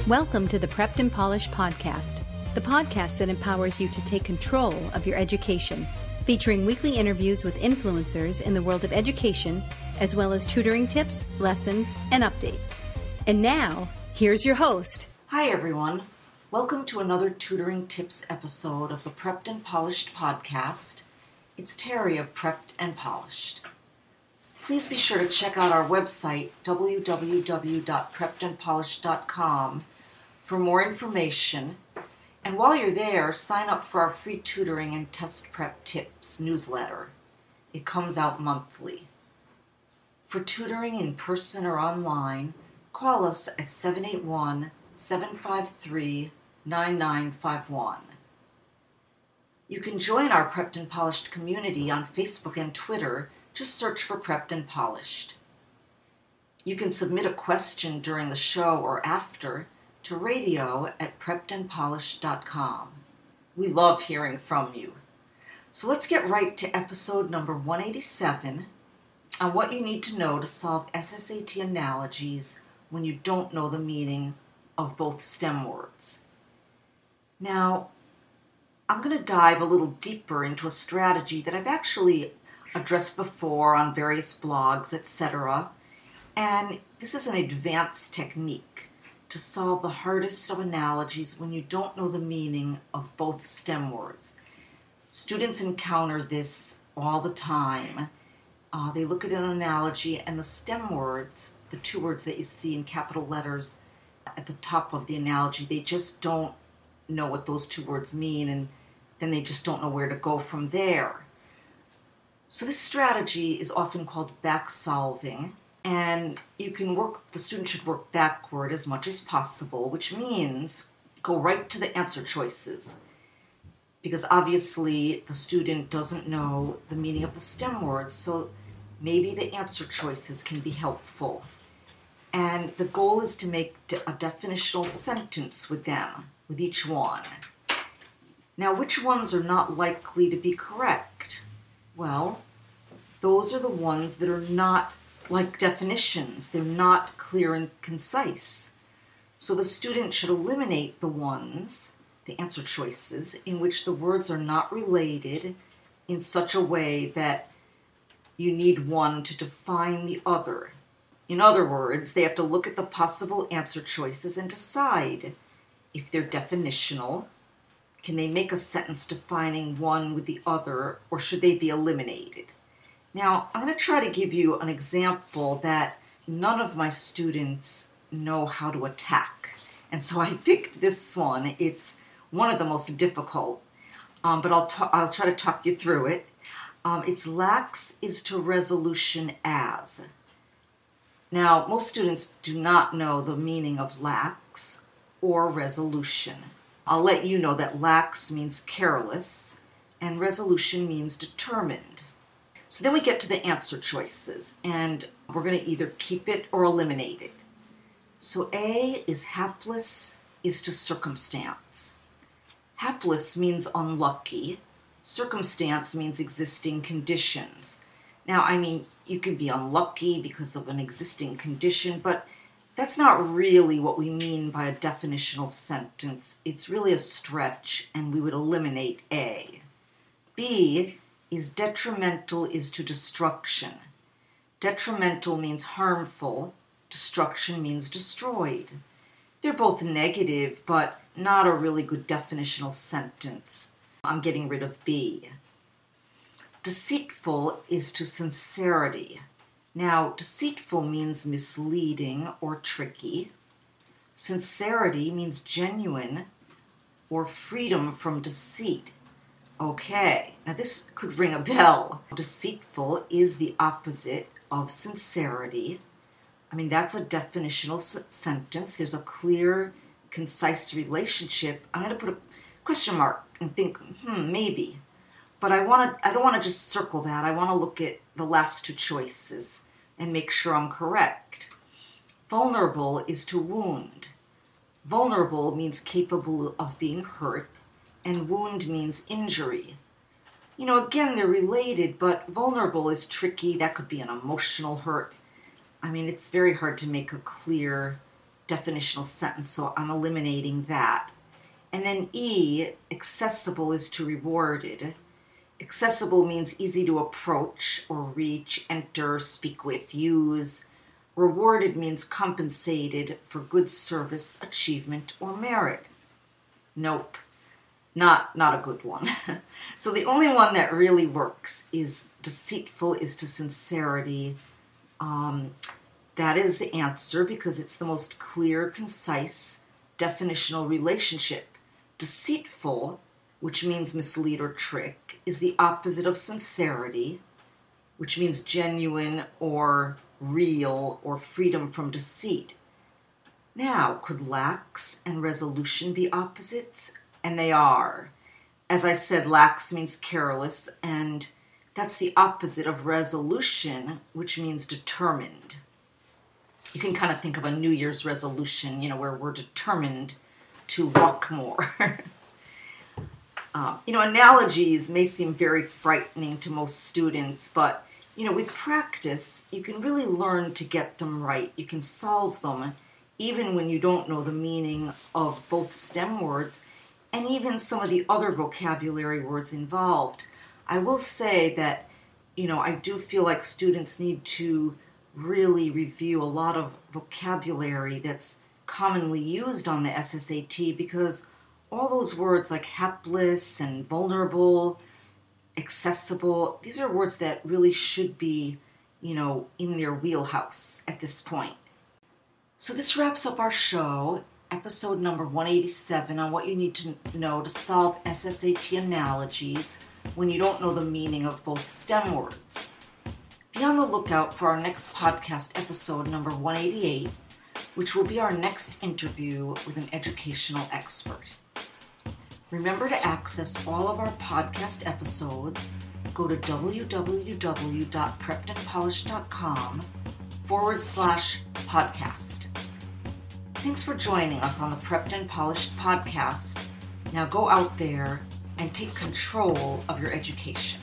Welcome to the Prepped and Polished podcast, the podcast that empowers you to take control of your education, featuring weekly interviews with influencers in the world of education, as well as tutoring tips, lessons, and updates. And now, here's your host. Hi everyone. Welcome to another tutoring tips episode of the Prepped and Polished podcast. It's Terri of Prepped and Polished. Please be sure to check out our website, www.preppedandpolished.com, for more information. And while you're there, sign up for our free tutoring and test prep tips newsletter. It comes out monthly. For tutoring in person or online, call us at 781-753-9951. You can join our Prepped and Polished community on Facebook and Twitter. Just search for Prepped and Polished. You can submit a question during the show or after to radio@preppedandpolished.com. We love hearing from you. So let's get right to episode number 187 on what you need to know to solve SSAT Analogies when you don't know the meaning of both STEM words. Now, I'm going to dive a little deeper into a strategy that I've actually addressed before on various blogs, etc. And this is an advanced technique to solve the hardest of analogies when you don't know the meaning of both STEM words. Students encounter this all the time. They look at an analogy and the STEM words, the two words that you see in capital letters at the top of the analogy, they just don't know what those two words mean, and then they just don't know where to go from there. So this strategy is often called back solving, and the student should work backward as much as possible, which means go right to the answer choices, because obviously the student doesn't know the meaning of the STEM words, so maybe the answer choices can be helpful. And the goal is to make a definitional sentence with them, with each one. Now, which ones are not likely to be correct? Well, those are the ones that are not like definitions. They're not clear and concise. So the student should eliminate the ones, the answer choices, in which the words are not related in such a way that you need one to define the other. In other words, they have to look at the possible answer choices and decide if they're definitional. Can they make a sentence defining one with the other, or should they be eliminated? Now, I'm going to try to give you an example that none of my students know how to attack. And so I picked this one. It's one of the most difficult, but I'll try to talk you through it. It's lax is to resolution as. Now, most students do not know the meaning of lax or resolution. I'll let you know that lax means careless and resolution means determined. So then we get to the answer choices, and we're going to either keep it or eliminate it. So A is hapless is to circumstance. Hapless means unlucky. Circumstance means existing conditions. Now, I mean, you can be unlucky because of an existing condition, but that's not really what we mean by a definitional sentence. It's really a stretch, and we would eliminate A. B is detrimental is to destruction. Detrimental means harmful. Destruction means destroyed. They're both negative, but not a really good definitional sentence. I'm getting rid of B. Deceitful is to sincerity. Now, deceitful means misleading or tricky. Sincerity means genuine or freedom from deceit. Okay, now this could ring a bell. Deceitful is the opposite of sincerity. I mean, that's a definitional sentence. There's a clear, concise relationship. I'm going to put a question mark and think, maybe. But I don't want to just circle that. I want to look at the last two choices and make sure I'm correct. Vulnerable is to wound. Vulnerable means capable of being hurt, and wound means injury. You know, again, they're related, but vulnerable is tricky. That could be an emotional hurt. I mean, it's very hard to make a clear definitional sentence, so I'm eliminating that. And then E, accessible, is to rewarded. Accessible means easy to approach or reach, enter, speak with, use. Rewarded means compensated for good service, achievement, or merit. Nope, not a good one. So the only one that really works is deceitful is to sincerity. That is the answer because it's the most clear, concise, definitional relationship. Deceitful, which means mislead or trick, is the opposite of sincerity, which means genuine or real or freedom from deceit. Now, could lax and resolution be opposites? And they are. As I said, lax means careless, and that's the opposite of resolution, which means determined. You can kind of think of a New Year's resolution, where we're determined to walk more. Analogies may seem very frightening to most students, but, with practice, you can really learn to get them right. You can solve them even when you don't know the meaning of both STEM words and even some of the other vocabulary words involved. I will say that, I do feel like students need to really review a lot of vocabulary that's commonly used on the SSAT because all those words like hapless and vulnerable, accessible, these are words that really should be, in their wheelhouse at this point. So this wraps up our show, episode number 187, on what you need to know to solve SSAT analogies when you don't know the meaning of both STEM words. Be on the lookout for our next podcast episode number 188, which will be our next interview with an educational expert. Remember to access all of our podcast episodes. Go to www.preppedandpolished.com/podcast. Thanks for joining us on the Prepped and Polished podcast. Now go out there and take control of your education.